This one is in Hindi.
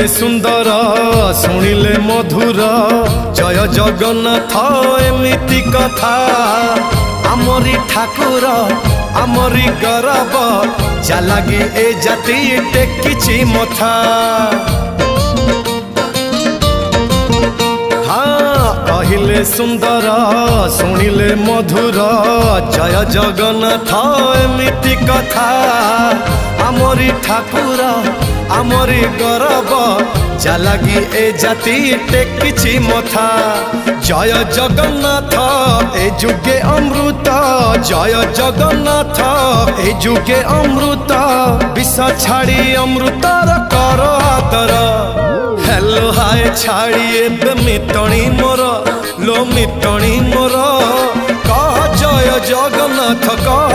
सुंदर शुणिले मधुर जय जगन्नाथ एमिति कथा आमरी ठाकुर आमरी गौरव जालागी ए जाति टेकिछि मथा। हाँ कहले सुंदर शुणिले मधुर जय जगन्नाथ एमिति कथा आमरी ठाकुर आमरी गौरव जालागी ए जाति टेकिछि मथा। जय जगन्नाथ ए जुगे अमृत जय जगन्नाथ ए जुगे अमृत विष छाड़ी अमृतर कर आदर। हेलो हाय छाड़ी एबे मितणी मोर लो मितणी मोर कह जय जगन्नाथ कह